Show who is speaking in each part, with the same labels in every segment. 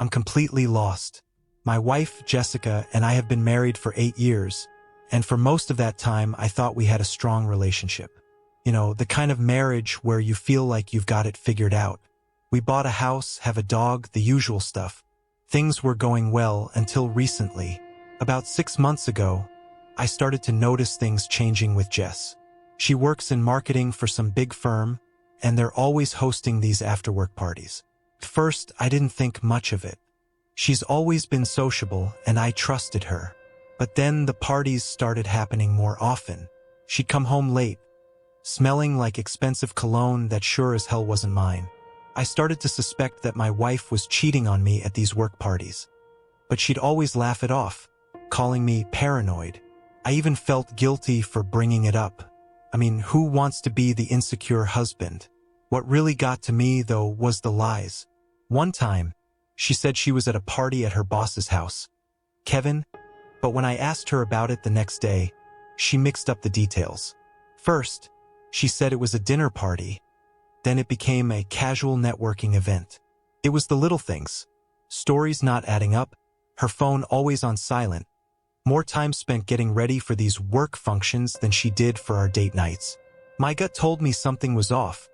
Speaker 1: I'm completely lost. My wife, Jessica, and I have been married for 8 years, and for most of that time I thought we had a strong relationship. You know, the kind of marriage where you feel like you've got it figured out. We bought a house, have a dog, the usual stuff. Things were going well until recently. About 6 months ago, I started to notice things changing with Jess. She works in marketing for some big firm, and they're always hosting these after-work parties. At first, I didn't think much of it. She's always been sociable, and I trusted her. But then the parties started happening more often. She'd come home late, smelling like expensive cologne that sure as hell wasn't mine. I started to suspect that my wife was cheating on me at these work parties. But she'd always laugh it off, calling me paranoid. I even felt guilty for bringing it up. I mean, who wants to be the insecure husband? What really got to me, though, was the lies. One time, she said she was at a party at her boss's house, Kevin, but when I asked her about it the next day, she mixed up the details. First, she said it was a dinner party. Then it became a casual networking event. It was the little things. Stories not adding up, her phone always on silent, more time spent getting ready for these work functions than she did for our date nights. My gut told me something was off,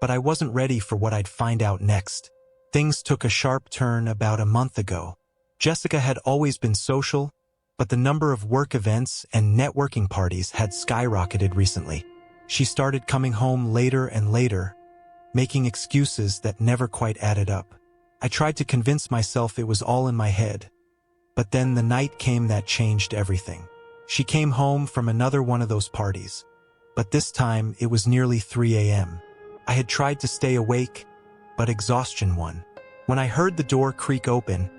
Speaker 1: but I wasn't ready for what I'd find out next. Things took a sharp turn about a month ago. Jessica had always been social, but the number of work events and networking parties had skyrocketed recently. She started coming home later and later, making excuses that never quite added up. I tried to convince myself it was all in my head, but then the night came that changed everything. She came home from another one of those parties, but this time it was nearly 3 a.m. I had tried to stay awake, but exhaustion won. When I heard the door creak open,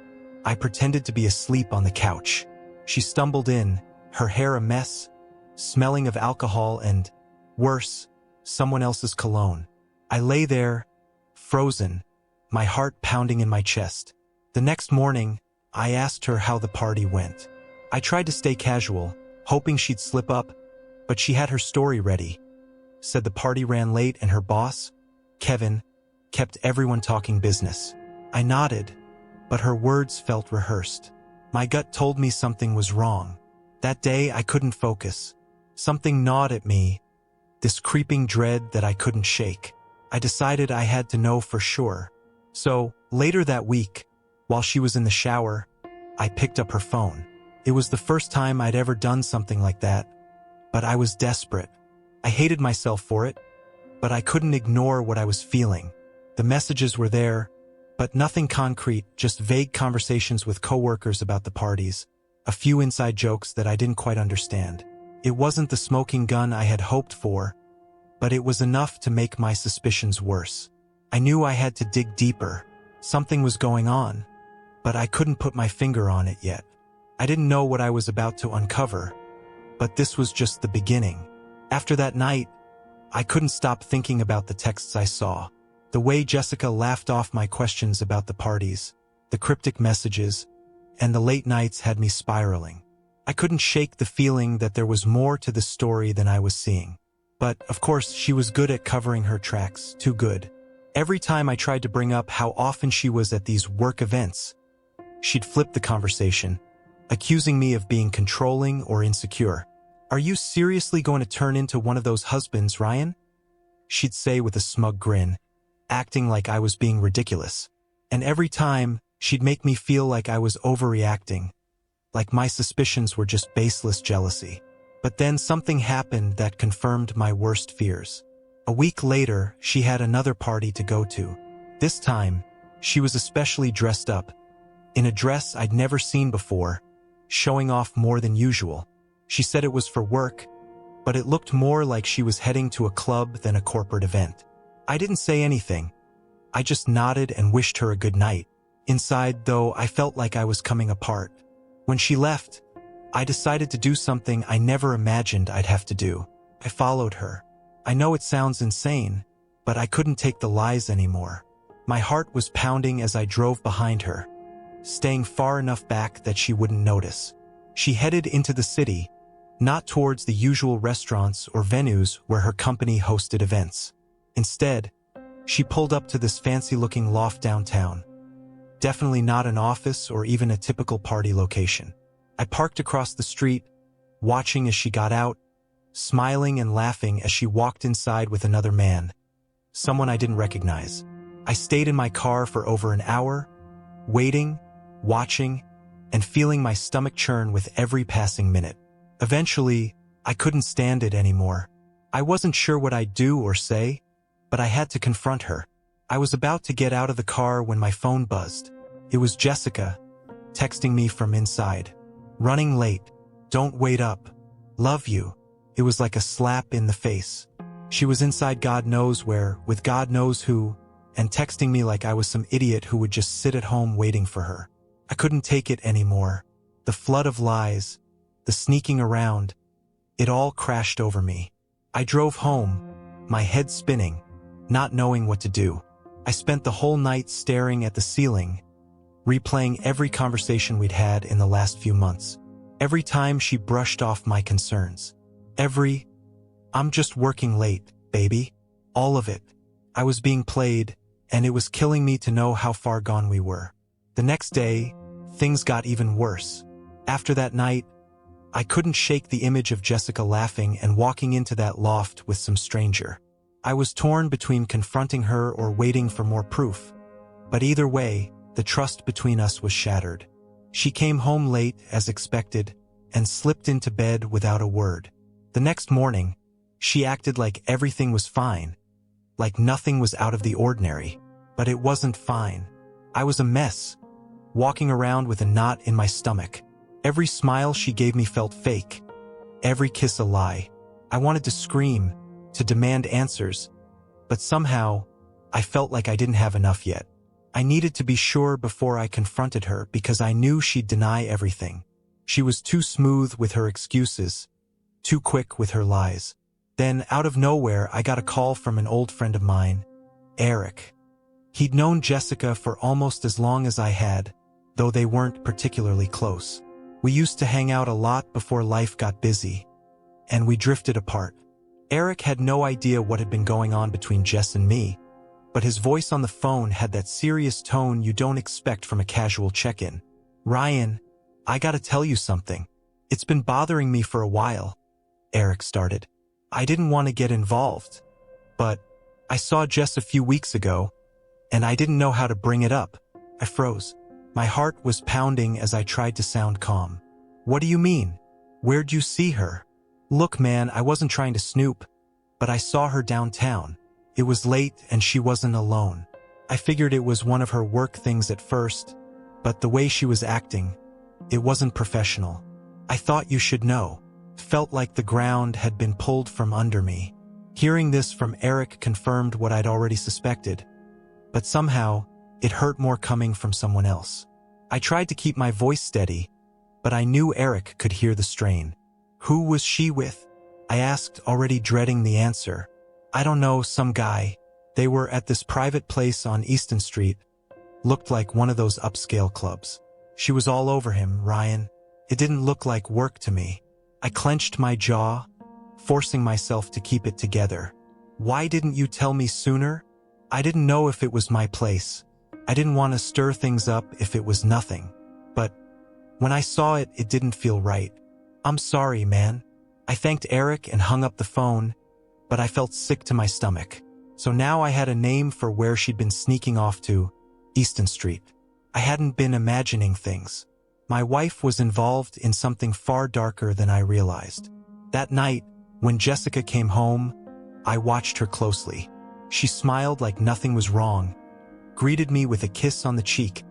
Speaker 1: I pretended to be asleep on the couch. She stumbled in, her hair a mess, smelling of alcohol and, worse, someone else's cologne. I lay there, frozen, my heart pounding in my chest. The next morning, I asked her how the party went. I tried to stay casual, hoping she'd slip up, but she had her story ready. Said the party ran late and her boss, Kevin, kept everyone talking business. I nodded, but her words felt rehearsed. My gut told me something was wrong. That day I couldn't focus. Something gnawed at me, this creeping dread that I couldn't shake. I decided I had to know for sure. So, later that week, while she was in the shower, I picked up her phone. It was the first time I'd ever done something like that, but I was desperate. I hated myself for it, but I couldn't ignore what I was feeling. The messages were there, but nothing concrete, just vague conversations with coworkers about the parties, a few inside jokes that I didn't quite understand. It wasn't the smoking gun I had hoped for, but it was enough to make my suspicions worse. I knew I had to dig deeper. Something was going on, but I couldn't put my finger on it yet. I didn't know what I was about to uncover, but this was just the beginning. After that night, I couldn't stop thinking about the texts I saw. The way Jessica laughed off my questions about the parties, the cryptic messages, and the late nights had me spiraling. I couldn't shake the feeling that there was more to the story than I was seeing. But, of course, she was good at covering her tracks, too good. Every time I tried to bring up how often she was at these work events, she'd flip the conversation, accusing me of being controlling or insecure. "Are you seriously going to turn into one of those husbands, Ryan?" she'd say with a smug grin, acting like I was being ridiculous. And every time, she'd make me feel like I was overreacting, like my suspicions were just baseless jealousy. But then something happened that confirmed my worst fears. A week later, she had another party to go to. This time, she was especially dressed up, in a dress I'd never seen before, showing off more than usual. She said it was for work, but it looked more like she was heading to a club than a corporate event. I didn't say anything. I just nodded and wished her a good night. Inside, though, I felt like I was coming apart. When she left, I decided to do something I never imagined I'd have to do. I followed her. I know it sounds insane, but I couldn't take the lies anymore. My heart was pounding as I drove behind her, staying far enough back that she wouldn't notice. She headed into the city, not towards the usual restaurants or venues where her company hosted events. Instead, she pulled up to this fancy-looking loft downtown. Definitely not an office or even a typical party location. I parked across the street, watching as she got out, smiling and laughing as she walked inside with another man, someone I didn't recognize. I stayed in my car for over an hour, waiting, watching, and feeling my stomach churn with every passing minute. Eventually, I couldn't stand it anymore. I wasn't sure what I'd do or say, but I had to confront her. I was about to get out of the car when my phone buzzed. It was Jessica, texting me from inside. "Running late. Don't wait up. Love you." It was like a slap in the face. She was inside God knows where, with God knows who, and texting me like I was some idiot who would just sit at home waiting for her. I couldn't take it anymore. The flood of lies, the sneaking around, it all crashed over me. I drove home, my head spinning, not knowing what to do. I spent the whole night staring at the ceiling, replaying every conversation we'd had in the last few months. Every time she brushed off my concerns. "I'm just working late, baby." All of it. I was being played, and it was killing me to know how far gone we were. The next day, things got even worse. After that night, I couldn't shake the image of Jessica laughing and walking into that loft with some stranger. I was torn between confronting her or waiting for more proof. But either way, the trust between us was shattered. She came home late, as expected, and slipped into bed without a word. The next morning, she acted like everything was fine, like nothing was out of the ordinary. But it wasn't fine. I was a mess, walking around with a knot in my stomach. Every smile she gave me felt fake, every kiss a lie. I wanted to scream, to demand answers, but somehow, I felt like I didn't have enough yet. I needed to be sure before I confronted her because I knew she'd deny everything. She was too smooth with her excuses, too quick with her lies. Then, out of nowhere, I got a call from an old friend of mine, Eric. He'd known Jessica for almost as long as I had, though they weren't particularly close. We used to hang out a lot before life got busy, and we drifted apart. Eric had no idea what had been going on between Jess and me, but his voice on the phone had that serious tone you don't expect from a casual check-in. "Ryan, I gotta tell you something. It's been bothering me for a while," Eric started. "I didn't want to get involved, but I saw Jess a few weeks ago, and I didn't know how to bring it up." I froze. My heart was pounding as I tried to sound calm. "What do you mean? Where'd you see her?" "Look, man, I wasn't trying to snoop, but I saw her downtown. It was late and she wasn't alone. I figured it was one of her work things at first, but the way she was acting, it wasn't professional. I thought you should know." Felt like the ground had been pulled from under me. Hearing this from Eric confirmed what I'd already suspected, but somehow, it hurt more coming from someone else. I tried to keep my voice steady, but I knew Eric could hear the strain. "Who was she with?" I asked, already dreading the answer. "I don't know, some guy. They were at this private place on Easton Street. Looked like one of those upscale clubs. She was all over him, Ryan. It didn't look like work to me." I clenched my jaw, forcing myself to keep it together. "Why didn't you tell me sooner?" I didn't know if it was my place. I didn't want to stir things up if it was nothing. But when I saw it, it didn't feel right. "I'm sorry, man." I thanked Eric and hung up the phone, but I felt sick to my stomach. So now I had a name for where she'd been sneaking off to, Easton Street. I hadn't been imagining things. My wife was involved in something far darker than I realized. That night, when Jessica came home, I watched her closely. She smiled like nothing was wrong, greeted me with a kiss on the cheek,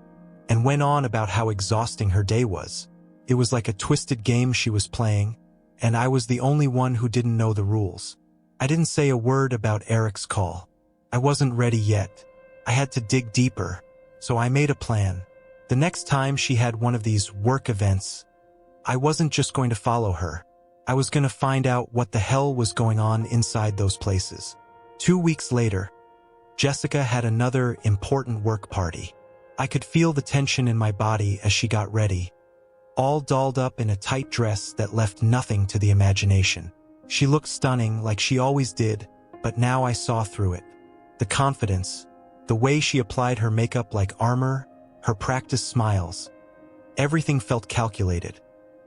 Speaker 1: and went on about how exhausting her day was. It was like a twisted game she was playing, and I was the only one who didn't know the rules. I didn't say a word about Eric's call. I wasn't ready yet. I had to dig deeper, so I made a plan. The next time she had one of these work events, I wasn't just going to follow her. I was going to find out what the hell was going on inside those places. 2 weeks later, Jessica had another important work party. I could feel the tension in my body as she got ready, all dolled up in a tight dress that left nothing to the imagination. She looked stunning like she always did, but now I saw through it. The confidence, the way she applied her makeup like armor, her practiced smiles. Everything felt calculated,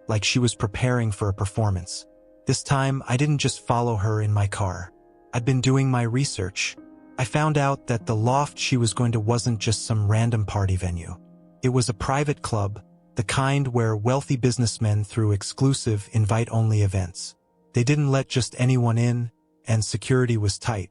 Speaker 1: like she was preparing for a performance. This time, I didn't just follow her in my car. I'd been doing my research. I found out that the loft she was going to wasn't just some random party venue. It was a private club, the kind where wealthy businessmen threw exclusive, invite-only events. They didn't let just anyone in, and security was tight.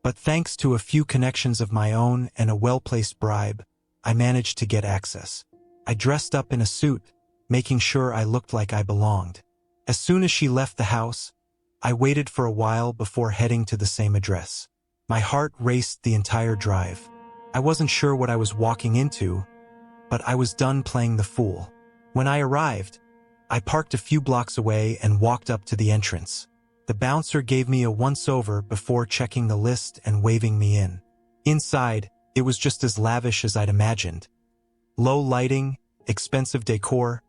Speaker 1: But thanks to a few connections of my own and a well-placed bribe, I managed to get access. I dressed up in a suit, making sure I looked like I belonged. As soon as she left the house, I waited for a while before heading to the same address. My heart raced the entire drive. I wasn't sure what I was walking into, but I was done playing the fool. When I arrived, I parked a few blocks away and walked up to the entrance. The bouncer gave me a once-over before checking the list and waving me in. Inside, it was just as lavish as I'd imagined. Low lighting, expensive decor,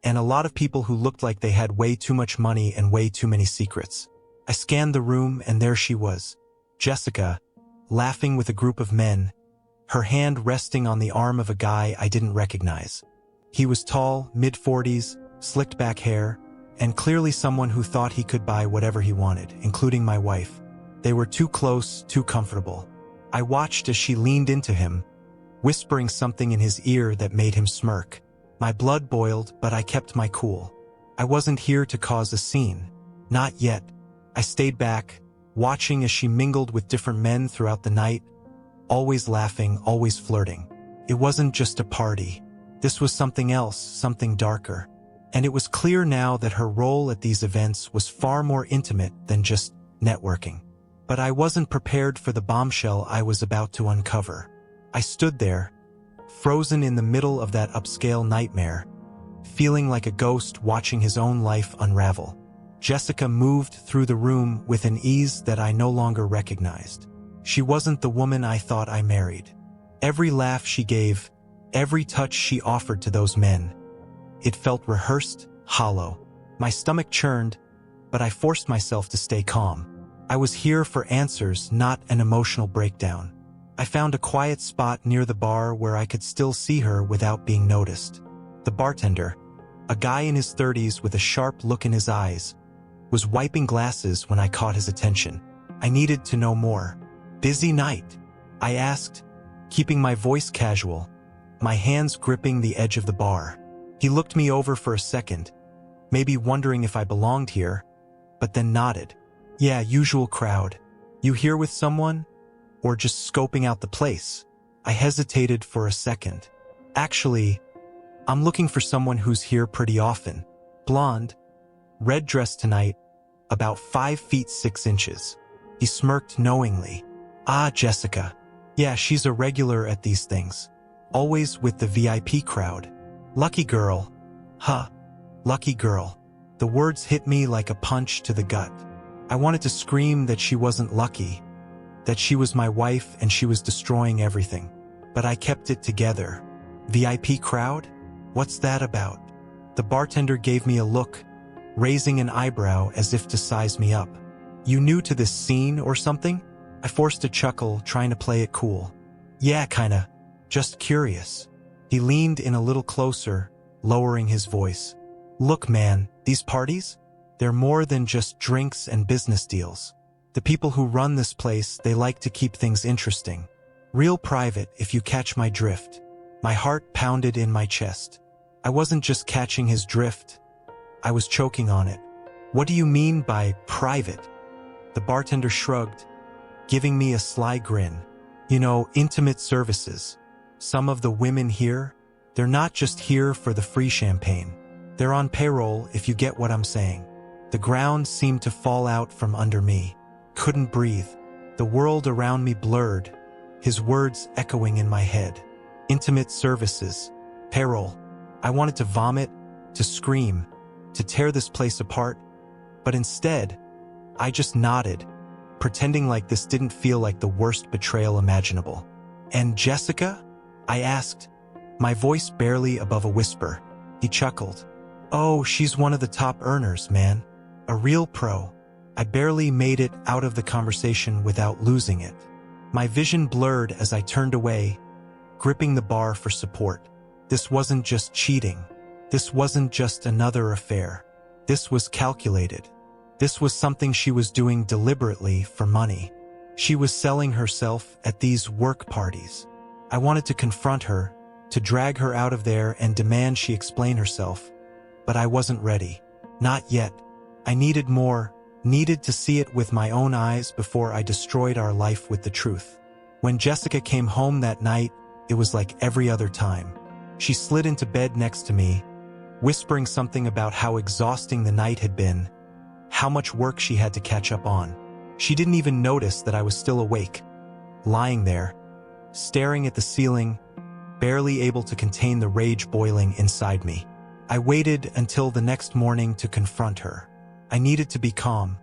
Speaker 1: and a lot of people who looked like they had way too much money and way too many secrets. I scanned the room and there she was, Jessica, laughing with a group of men, her hand resting on the arm of a guy I didn't recognize. He was tall, mid-40s, slicked back hair, and clearly someone who thought he could buy whatever he wanted, including my wife. They were too close, too comfortable. I watched as she leaned into him, whispering something in his ear that made him smirk. My blood boiled, but I kept my cool. I wasn't here to cause a scene. Not yet. I stayed back, watching as she mingled with different men throughout the night, always laughing, always flirting. It wasn't just a party. This was something else, something darker. And it was clear now that her role at these events was far more intimate than just networking. But I wasn't prepared for the bombshell I was about to uncover. I stood there, frozen in the middle of that upscale nightmare, feeling like a ghost watching his own life unravel. Jessica moved through the room with an ease that I no longer recognized. She wasn't the woman I thought I married. Every laugh she gave, every touch she offered to those men, it felt rehearsed, hollow. My stomach churned, but I forced myself to stay calm. I was here for answers, not an emotional breakdown. I found a quiet spot near the bar where I could still see her without being noticed. The bartender, a guy in his 30s with a sharp look in his eyes, was wiping glasses when I caught his attention. I needed to know more. "Busy night?" I asked, keeping my voice casual, my hands gripping the edge of the bar. He looked me over for a second, maybe wondering if I belonged here, but then nodded. "Yeah, usual crowd. You here with someone? Or just scoping out the place?" I hesitated for a second. "Actually, I'm looking for someone who's here pretty often. Blonde, red dress tonight, about 5 feet 6 inches. He smirked knowingly. "Ah, Jessica. Yeah, she's a regular at these things. Always with the VIP crowd. Lucky girl. Huh. Lucky girl." The words hit me like a punch to the gut. I wanted to scream that she wasn't lucky, that she was my wife and she was destroying everything. But I kept it together. VIP crowd? What's that about? The bartender gave me a look, raising an eyebrow as if to size me up. "You new to this scene or something?" I forced a chuckle, trying to play it cool. "Yeah, kinda. Just curious." He leaned in a little closer, lowering his voice. "Look, man, these parties? They're more than just drinks and business deals. The people who run this place, they like to keep things interesting. Real private, if you catch my drift." My heart pounded in my chest. I wasn't just catching his drift. I was choking on it. "What do you mean by private?" The bartender shrugged, giving me a sly grin. "You know, intimate services. Some of the women here, they're not just here for the free champagne. They're on payroll, if you get what I'm saying." The ground seemed to fall out from under me. Couldn't breathe. The world around me blurred, his words echoing in my head. Intimate services. Payroll. I wanted to vomit, to scream, to tear this place apart, but instead, I just nodded, pretending like this didn't feel like the worst betrayal imaginable. "And Jessica?" I asked, my voice barely above a whisper. He chuckled. "Oh, she's one of the top earners, man. A real pro." I barely made it out of the conversation without losing it. My vision blurred as I turned away, gripping the bar for support. This wasn't just cheating. This wasn't just another affair. This was calculated. This was something she was doing deliberately for money. She was selling herself at these work parties. I wanted to confront her, to drag her out of there and demand she explain herself. But I wasn't ready. Not yet. I needed more, needed to see it with my own eyes before I destroyed our life with the truth. When Jessica came home that night, it was like every other time. She slid into bed next to me, whispering something about how exhausting the night had been, how much work she had to catch up on. She didn't even notice that I was still awake, lying there, staring at the ceiling, barely able to contain the rage boiling inside me. I waited until the next morning to confront her. I needed to be calm,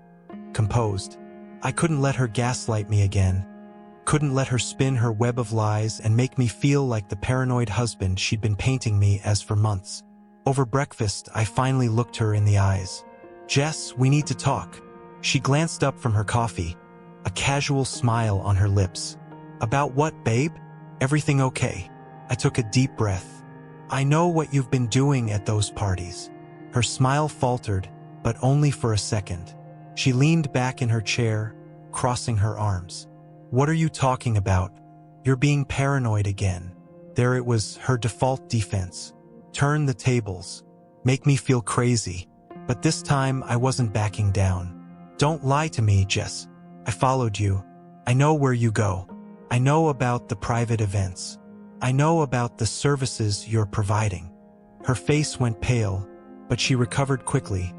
Speaker 1: composed. I couldn't let her gaslight me again, couldn't let her spin her web of lies and make me feel like the paranoid husband she'd been painting me as for months. Over breakfast, I finally looked her in the eyes. "Jess, we need to talk." She glanced up from her coffee, a casual smile on her lips. "About what, babe? Everything okay?" I took a deep breath. "I know what you've been doing at those parties." Her smile faltered, but only for a second. She leaned back in her chair, crossing her arms. "What are you talking about? You're being paranoid again." There it was, her default defense. Turn the tables. Make me feel crazy. But this time, I wasn't backing down. "Don't lie to me, Jess. I followed you. I know where you go. I know about the private events. I know about the services you're providing." Her face went pale, but she recovered quickly,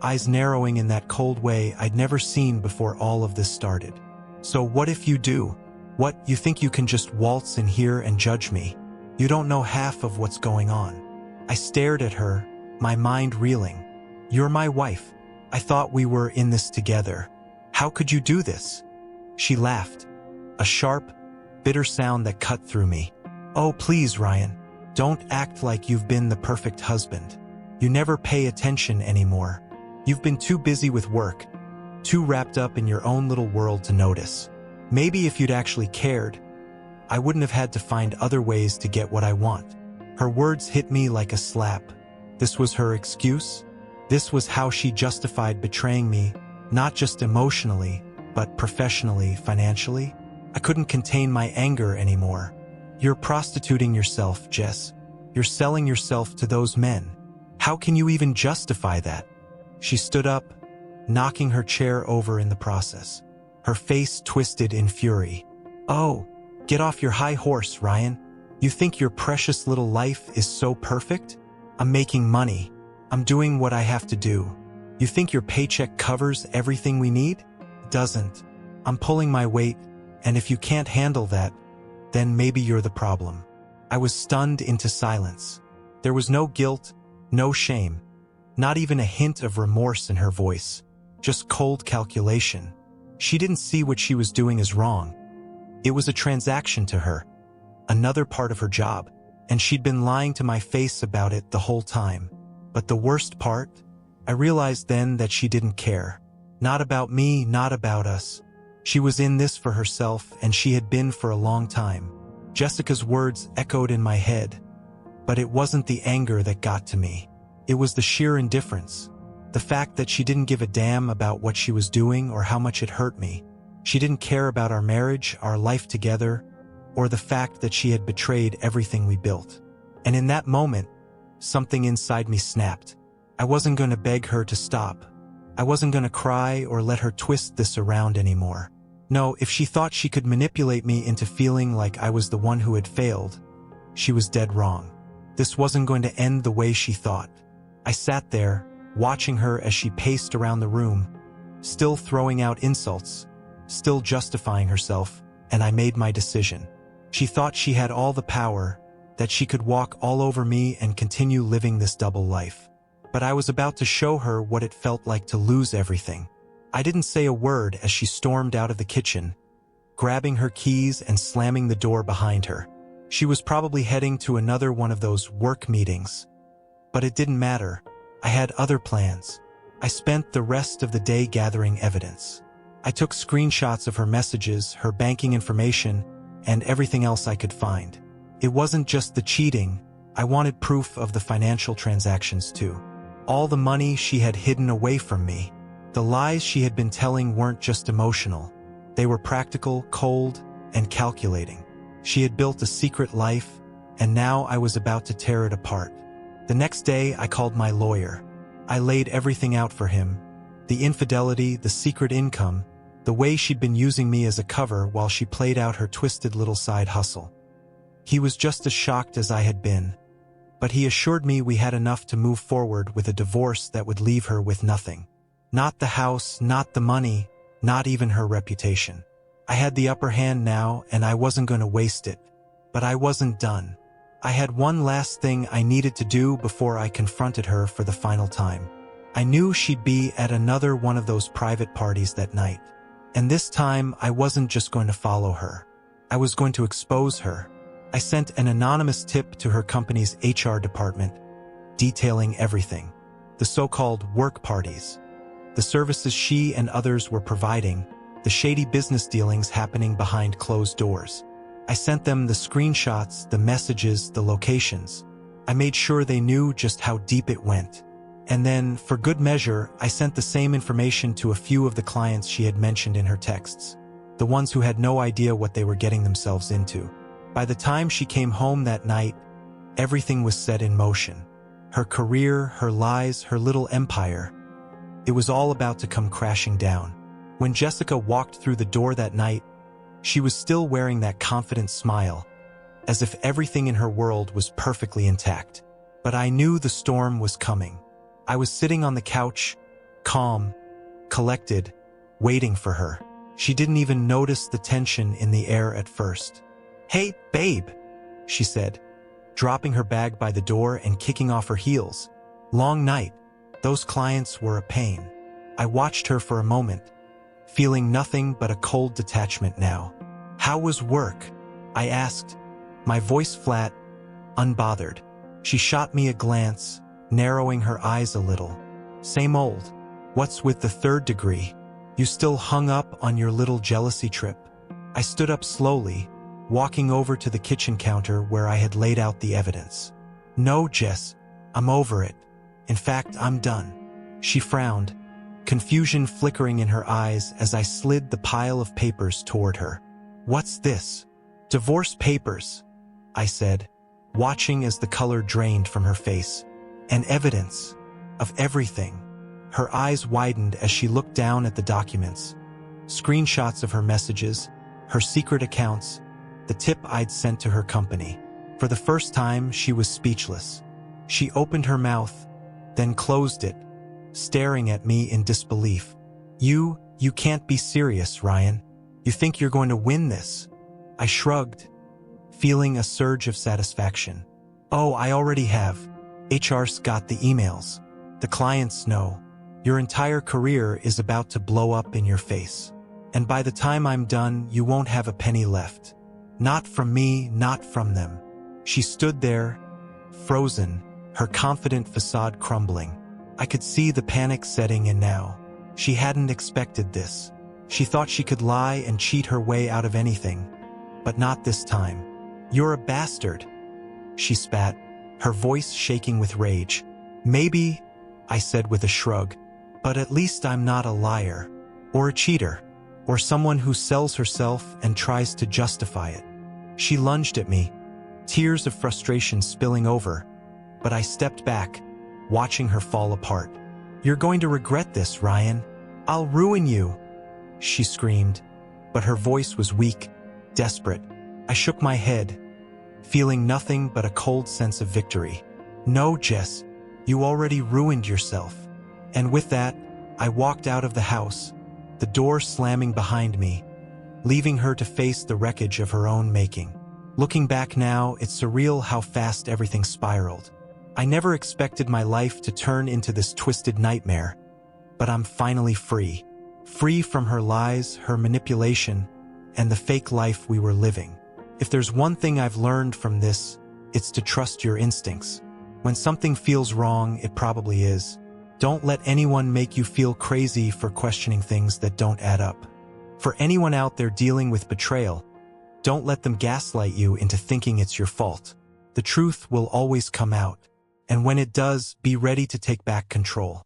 Speaker 1: eyes narrowing in that cold way I'd never seen before all of this started. "So what if you do? What, you think you can just waltz in here and judge me? You don't know half of what's going on." I stared at her, my mind reeling. "You're my wife. I thought we were in this together. How could you do this?" She laughed, a sharp, bitter sound that cut through me. "Oh, please, Ryan. Don't act like you've been the perfect husband. You never pay attention anymore. You've been too busy with work, too wrapped up in your own little world to notice. Maybe if you'd actually cared, I wouldn't have had to find other ways to get what I want." Her words hit me like a slap. This was her excuse? This was how she justified betraying me, not just emotionally, but professionally, financially? I couldn't contain my anger anymore. "You're prostituting yourself, Jess. You're selling yourself to those men. How can you even justify that?" She stood up, knocking her chair over in the process. Her face twisted in fury. "Oh, get off your high horse, Ryan. You think your precious little life is so perfect? I'm making money. I'm doing what I have to do. You think your paycheck covers everything we need? It doesn't. I'm pulling my weight, and if you can't handle that, then maybe you're the problem." I was stunned into silence. There was no guilt, no shame, not even a hint of remorse in her voice, just cold calculation. She didn't see what she was doing as wrong. It was a transaction to her, another part of her job, and she'd been lying to my face about it the whole time. But the worst part? I realized then that she didn't care. Not about me, not about us. She was in this for herself, and she had been for a long time. Jessica's words echoed in my head, but it wasn't the anger that got to me. It was the sheer indifference. The fact that she didn't give a damn about what she was doing or how much it hurt me. She didn't care about our marriage, our life together, or the fact that she had betrayed everything we built. And in that moment, something inside me snapped. I wasn't going to beg her to stop. I wasn't going to cry or let her twist this around anymore. No, if she thought she could manipulate me into feeling like I was the one who had failed, she was dead wrong. This wasn't going to end the way she thought. I sat there, watching her as she paced around the room, still throwing out insults, still justifying herself, and I made my decision. She thought she had all the power, that she could walk all over me and continue living this double life. But I was about to show her what it felt like to lose everything. I didn't say a word as she stormed out of the kitchen, grabbing her keys and slamming the door behind her. She was probably heading to another one of those work meetings. But it didn't matter. I had other plans. I spent the rest of the day gathering evidence. I took screenshots of her messages, her banking information, and everything else I could find. It wasn't just the cheating, I wanted proof of the financial transactions too. All the money she had hidden away from me. The lies she had been telling weren't just emotional. They were practical, cold, and calculating. She had built a secret life, and now I was about to tear it apart. The next day, I called my lawyer. I laid everything out for him. The infidelity, the secret income, the way she'd been using me as a cover while she played out her twisted little side hustle. He was just as shocked as I had been, but he assured me we had enough to move forward with a divorce that would leave her with nothing. Not the house, not the money, not even her reputation. I had the upper hand now, and I wasn't going to waste it. But I wasn't done. I had one last thing I needed to do before I confronted her for the final time. I knew she'd be at another one of those private parties that night. And this time, I wasn't just going to follow her. I was going to expose her. I sent an anonymous tip to her company's HR department, detailing everything. The so-called work parties, the services she and others were providing, the shady business dealings happening behind closed doors. I sent them the screenshots, the messages, the locations. I made sure they knew just how deep it went. And then, for good measure, I sent the same information to a few of the clients she had mentioned in her texts, the ones who had no idea what they were getting themselves into. By the time she came home that night, everything was set in motion. Her career, her lies, her little empire. It was all about to come crashing down. When Jessica walked through the door that night, she was still wearing that confident smile, as if everything in her world was perfectly intact. But I knew the storm was coming. I was sitting on the couch, calm, collected, waiting for her. She didn't even notice the tension in the air at first. "Hey, babe," she said, dropping her bag by the door and kicking off her heels. Long night. Those clients were a pain. I watched her for a moment, feeling nothing but a cold detachment now. "How was work?" I asked, my voice flat, unbothered. She shot me a glance, narrowing her eyes a little. "Same old. What's with the third degree? You still hung up on your little jealousy trip?" I stood up slowly, walking over to the kitchen counter where I had laid out the evidence. "No, Jess, I'm over it. In fact, I'm done." She frowned, confusion flickering in her eyes as I slid the pile of papers toward her. "What's this?" "Divorce papers," I said, watching as the color drained from her face. "And evidence of everything." Her eyes widened as she looked down at the documents. Screenshots of her messages, her secret accounts, the tip I'd sent to her company. For the first time, she was speechless. She opened her mouth, then closed it, staring at me in disbelief. You can't be serious, Ryan. You think you're going to win this?" I shrugged, feeling a surge of satisfaction. "Oh, I already have. HR's got the emails. The clients know. Your entire career is about to blow up in your face. And by the time I'm done, you won't have a penny left. Not from me, not from them." She stood there, frozen, her confident facade crumbling. I could see the panic setting in now. She hadn't expected this. She thought she could lie and cheat her way out of anything. But not this time. "You're a bastard," she spat, her voice shaking with rage. "Maybe," I said with a shrug, "but at least I'm not a liar, or a cheater, or someone who sells herself and tries to justify it." She lunged at me, tears of frustration spilling over, but I stepped back, watching her fall apart. "You're going to regret this, Ryan. I'll ruin you," she screamed, but her voice was weak, desperate. I shook my head, feeling nothing but a cold sense of victory. "No, Jess, you already ruined yourself." And with that, I walked out of the house, the door slamming behind me, leaving her to face the wreckage of her own making. Looking back now, it's surreal how fast everything spiraled. I never expected my life to turn into this twisted nightmare, but I'm finally free. Free from her lies, her manipulation, and the fake life we were living. If there's one thing I've learned from this, it's to trust your instincts. When something feels wrong, it probably is. Don't let anyone make you feel crazy for questioning things that don't add up. For anyone out there dealing with betrayal, Don't let them gaslight you into thinking it's your fault. The truth will always come out, and when it does, be ready to take back control.